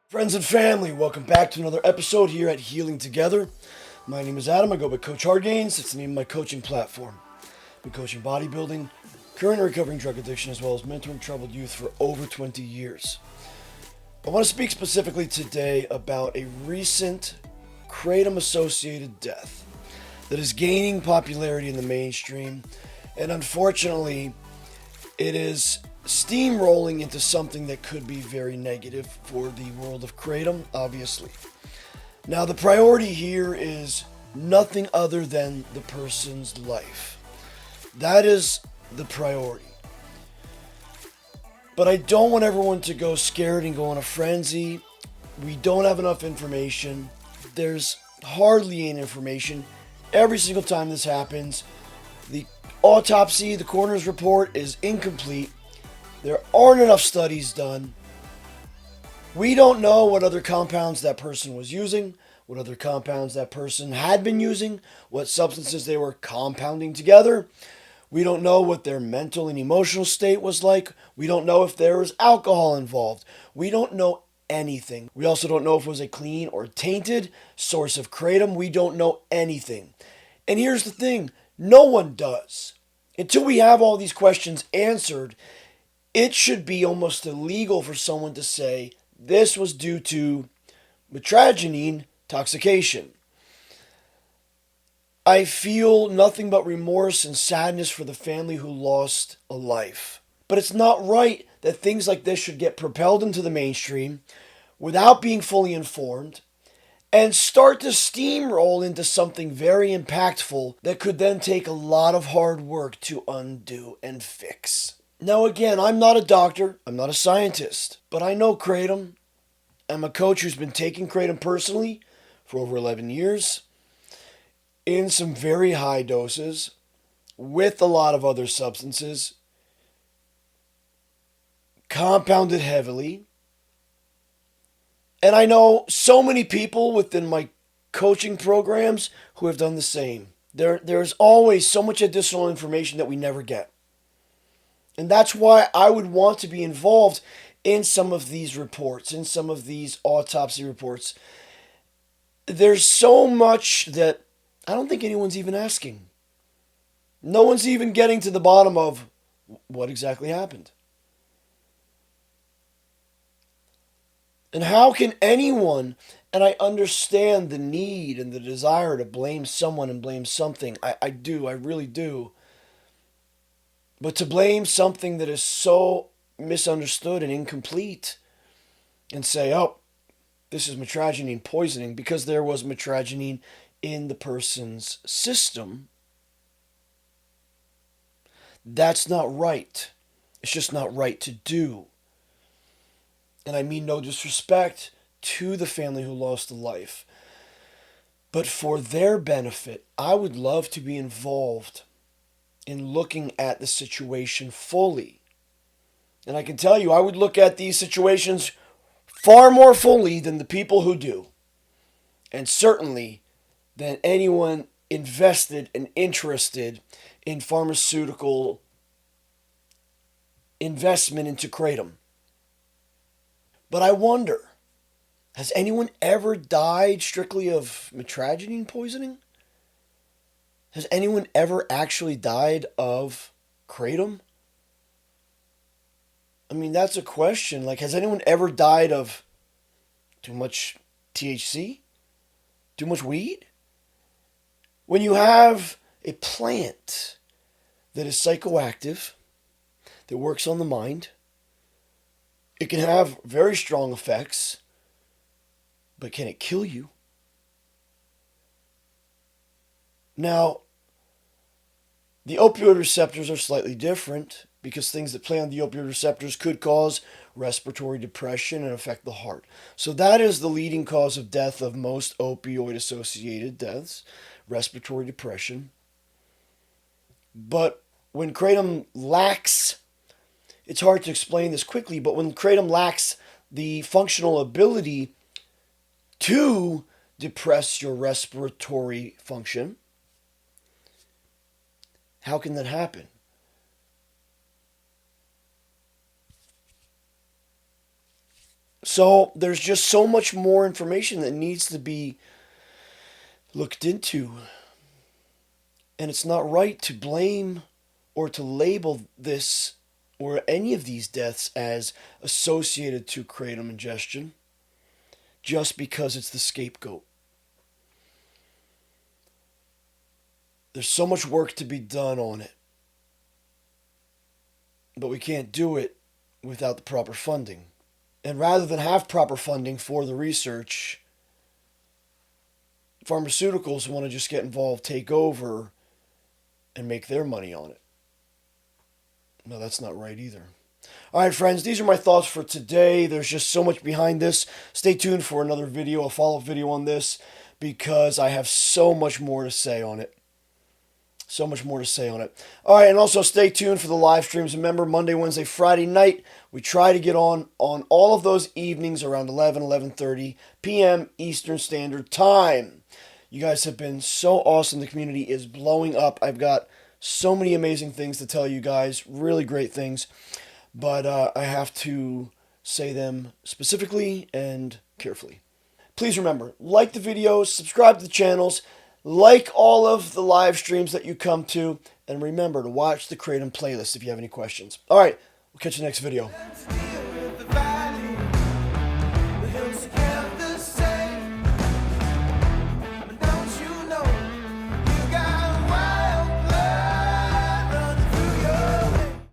Friends and family, welcome back to another episode here at Healing Together. My name is Adam. I go by Coach HardgainZ. It's the name of my coaching platform. I've been coaching bodybuilding, current and recovering drug addiction, as well as mentoring troubled youth for over 20 years. I want to speak specifically today about a recent Kratom-associated death that is gaining popularity in the mainstream, and unfortunately, it is steamrolling into something that could be very negative for the world of Kratom, obviously. Now, the priority here is nothing other than the person's life. That is the priority. But I don't want everyone to go scared and go in a frenzy. We don't have enough information. There's hardly any information. Every single time this happens, the autopsy, the coroner's report is incomplete. There aren't enough studies done. We don't know what other compounds that person was using, what other compounds that person had been using, what substances they were compounding together. We don't know what their mental and emotional state was like. We don't know if there was alcohol involved. We don't know anything. We also don't know if it was a clean or tainted source of kratom. We don't know anything. And here's the thing, no one does. Until we have all these questions answered, it should be almost illegal for someone to say this was due to mitragynine toxication. I feel nothing but remorse and sadness for the family who lost a life. But it's not right that things like this should get propelled into the mainstream without being fully informed and start to steamroll into something very impactful that could then take a lot of hard work to undo and fix. Now again, I'm not a doctor, I'm not a scientist, but I know Kratom. I'm a coach who's been taking Kratom personally for over 11 years in some very high doses with a lot of other substances, compounded heavily. And I know so many people within my coaching programs who have done the same. There's always so much additional information that we never get. And that's why I would want to be involved in some of these reports, in some of these autopsy reports. There's so much that I don't think anyone's even asking. No one's even getting to the bottom of what exactly happened. And how can anyone, and I understand the need and the desire to blame someone and blame something. I do, I really do. But to blame something that is so misunderstood and incomplete and say, oh, this is mitragynine poisoning because there was mitragynine in the person's system, that's not right. It's just not right to do. And I mean no disrespect to the family who lost a life. But for their benefit, I would love to be involved in looking at the situation fully. And I can tell you, I would look at these situations far more fully than the people who do. And certainly than anyone invested and interested in pharmaceutical investment into Kratom. But I wonder, has anyone ever died strictly of mitragynine poisoning? Has anyone ever actually died of Kratom? I mean, that's a question. Like, has anyone ever died of too much THC? Too much weed? When you have a plant that is psychoactive, that works on the mind, it can have very strong effects, but can it kill you? Now, the opioid receptors are slightly different because things that play on the opioid receptors could cause respiratory depression and affect the heart. So that is the leading cause of death of most opioid-associated deaths, respiratory depression. But when kratom lacks, it's hard to explain this quickly, but when kratom lacks the functional ability to depress your respiratory function, how can that happen? So there's just so much more information that needs to be looked into. And it's not right to blame or to label this or any of these deaths as associated to kratom ingestion just because it's the scapegoat. There's so much work to be done on it. But we can't do it without the proper funding. And rather than have proper funding for the research, pharmaceuticals want to just get involved, take over, and make their money on it. No, that's not right either. All right, friends, these are my thoughts for today. There's just so much behind this. Stay tuned for another video, a follow-up video on this, because I have so much more to say on it. So much more to say on it. All right, and also stay tuned for the live streams. Remember, Monday, Wednesday, Friday night, we try to get on all of those evenings around 11:30 p.m. Eastern Standard Time. You guys have been so awesome. The community is blowing up. I've got so many amazing things to tell you guys, really great things, but I have to say them specifically and carefully. Please remember, like the videos, subscribe to the channels, like all of the live streams that you come to, and remember to watch the Kratom playlist if you have any questions. All right, we'll catch you next video.